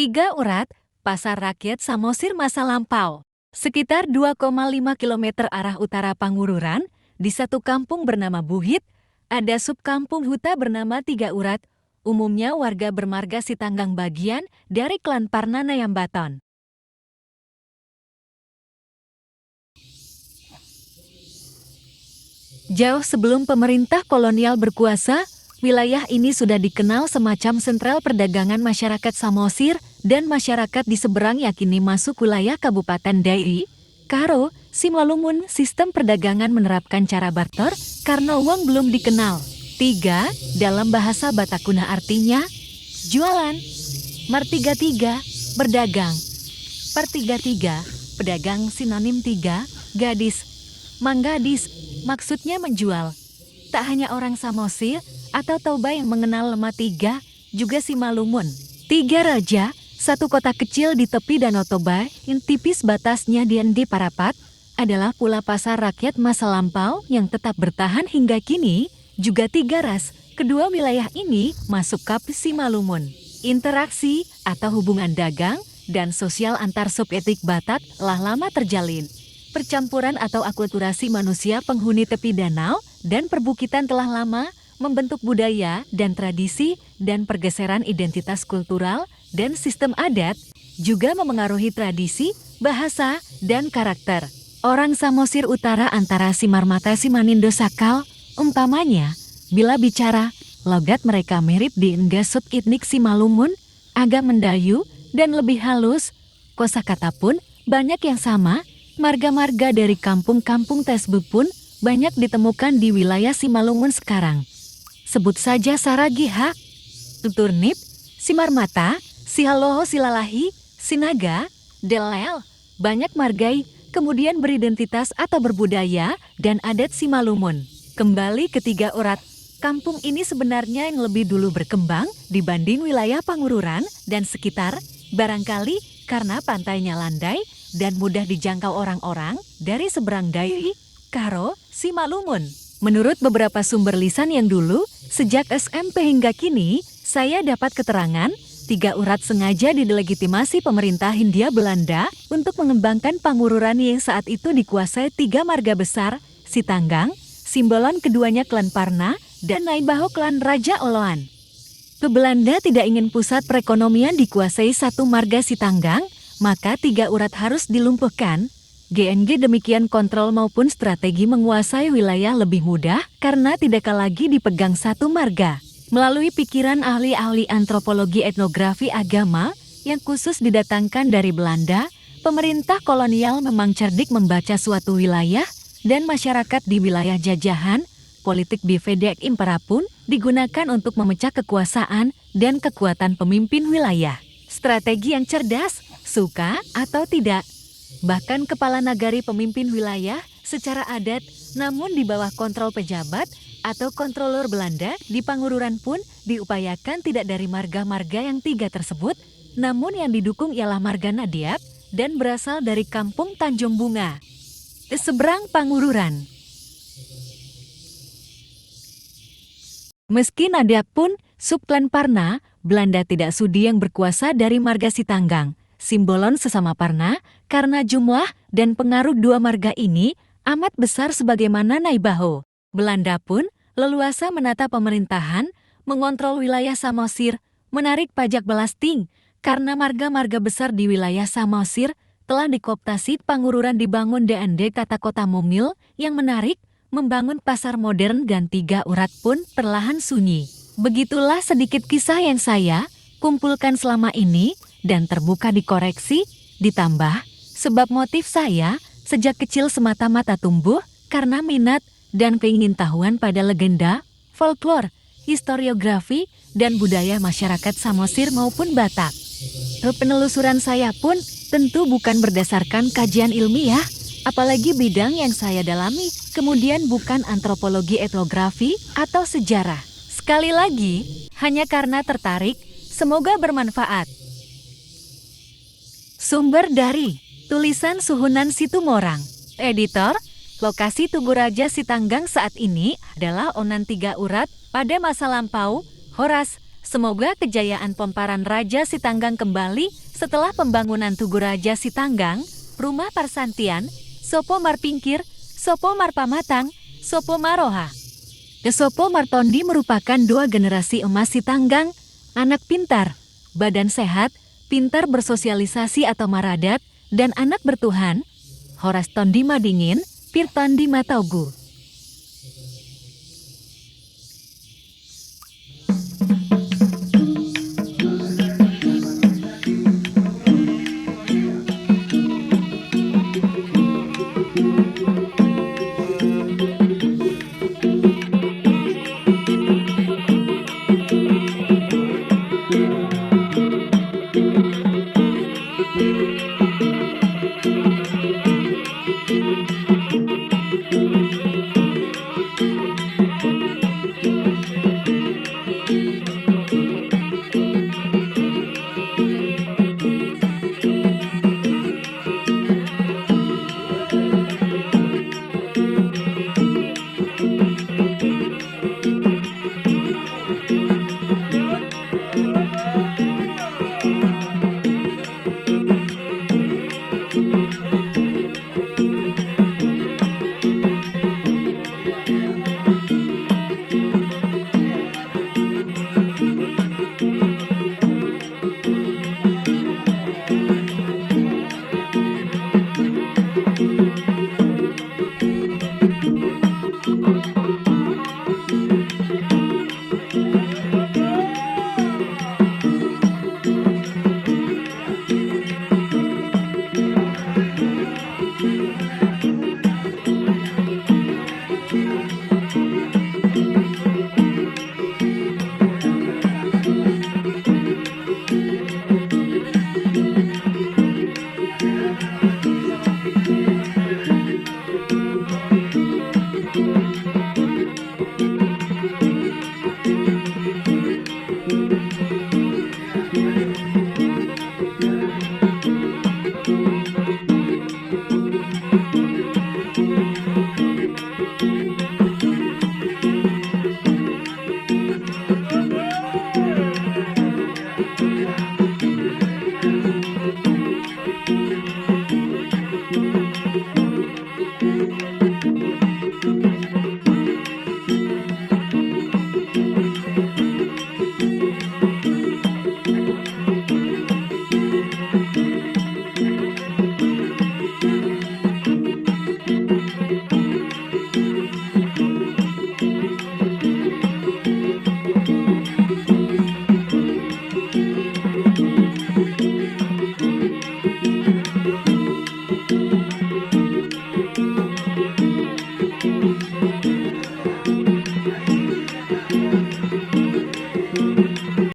Tiga Urat, Pasar Rakyat Samosir masa lampau. Sekitar 2,5 km arah utara Pangururan, di satu kampung bernama Buhit, ada subkampung huta bernama Tiga Urat, umumnya warga bermarga Sitanggang bagian dari klan Parna Nayambaton. Jauh sebelum pemerintah kolonial berkuasa, wilayah ini sudah dikenal semacam sentral perdagangan masyarakat Samosir dan masyarakat di seberang yakini masuk wilayah Kabupaten Dairi, Karo, Simalungun. Sistem perdagangan menerapkan cara barter karena uang belum dikenal. 3. Dalam bahasa Batakuna artinya jualan. Martiga 3, berdagang. Pertiga 3, pedagang sinonim 3, gadis. Manggadis, maksudnya menjual. Tak hanya orang Samosir atau Toba yang mengenal Lemah 3, juga Simalungun. 3 Raja, satu kota kecil di tepi Danau Toba yang tipis batasnya di Parapat, adalah pula pasar rakyat masa lampau yang tetap bertahan hingga kini. Juga 3 Ras, kedua wilayah ini masuk kap Simalungun. Interaksi atau hubungan dagang dan sosial antar subetnik Batak telah lama terjalin. Percampuran atau akulturasi manusia penghuni tepi danau dan perbukitan telah lama membentuk budaya dan tradisi, dan pergeseran identitas kultural dan sistem adat juga memengaruhi tradisi, bahasa, dan karakter. Orang Samosir Utara antara Simarmata Simanindo Sakal, umpamanya, bila bicara, logat mereka mirip di engga subetnik Simalungun, agak mendayu, dan lebih halus. Kosakata pun banyak yang sama. Marga-marga dari kampung-kampung Tesbuk pun banyak ditemukan di wilayah Simalungun sekarang. Sebut saja Saragiha, Tuturnip, Simarmata, Sihaloho Silalahi, Sinaga, Delel, banyak margai, kemudian beridentitas atau berbudaya dan adat Simalungun. Kembali ke Tiga Urat, kampung ini sebenarnya yang lebih dulu berkembang dibanding wilayah Pangururan dan sekitar, barangkali karena pantainya landai dan mudah dijangkau orang-orang dari seberang Dairi, Karo, Simalungun. Menurut beberapa sumber lisan yang dulu, sejak SMP hingga kini, saya dapat keterangan, Tiga Urat sengaja didelegitimasi pemerintah Hindia Belanda untuk mengembangkan Pangururan yang saat itu dikuasai 3 marga besar, Sitanggang, simbolan keduanya klan Parna, dan Naibaho klan Raja Oloan. Belanda tidak ingin pusat perekonomian dikuasai satu marga Sitanggang, maka Tiga Urat harus dilumpuhkan. GNG demikian kontrol maupun strategi menguasai wilayah lebih mudah karena tidak lagi dipegang satu marga. Melalui pikiran ahli-ahli antropologi etnografi agama yang khusus didatangkan dari Belanda, pemerintah kolonial memang cerdik membaca suatu wilayah dan masyarakat di wilayah jajahan. Politik Divedek Impera pun digunakan untuk memecah kekuasaan dan kekuatan pemimpin wilayah. Strategi yang cerdas, suka atau tidak. Bahkan kepala nagari pemimpin wilayah secara adat namun di bawah kontrol pejabat atau kontrolor Belanda di Pangururan pun diupayakan tidak dari marga-marga yang 3 tersebut, namun yang didukung ialah marga Nadiak dan berasal dari kampung Tanjung Bunga, seberang Pangururan. Meski Nadiak pun subklan Parna, Belanda tidak sudi yang berkuasa dari marga Sitanggang, simbolon sesama Parna, karena jumlah dan pengaruh 2 marga ini amat besar sebagaimana Naibaho. Belanda pun leluasa menata pemerintahan, mengontrol wilayah Samosir, menarik pajak belasting, karena marga-marga besar di wilayah Samosir telah dikooptasi. Pangururan dibangun DND kata kota Mumil yang menarik, membangun pasar modern dan Tiga Urat pun perlahan sunyi. Begitulah sedikit kisah yang saya kumpulkan selama ini dan terbuka dikoreksi, ditambah sebab motif saya sejak kecil semata-mata tumbuh karena minat dan keingintahuan pada legenda, folklore, historiografi, dan budaya masyarakat Samosir maupun Batak. Penelusuran saya pun tentu bukan berdasarkan kajian ilmiah, apalagi bidang yang saya dalami, kemudian bukan antropologi etnografi atau sejarah. Sekali lagi, hanya karena tertarik, semoga bermanfaat. Sumber dari tulisan Suhunan Situmorang. Editor, lokasi Tugu Raja Sitanggang saat ini adalah Onan Tiga Urat pada masa lampau, Horas, Semoga kejayaan Pomparan Raja Sitanggang kembali setelah pembangunan Tugu Raja Sitanggang, Rumah Parsantian, Sopo Marpingkir, Sopo Marpamatang, Sopo Maroha. Kesopo Martondi merupakan dua generasi emas Sitanggang, anak pintar, badan sehat, pintar bersosialisasi atau maradat, dan anak bertuhan. Horas Tondi Madingin, Pirtondi Mataugu.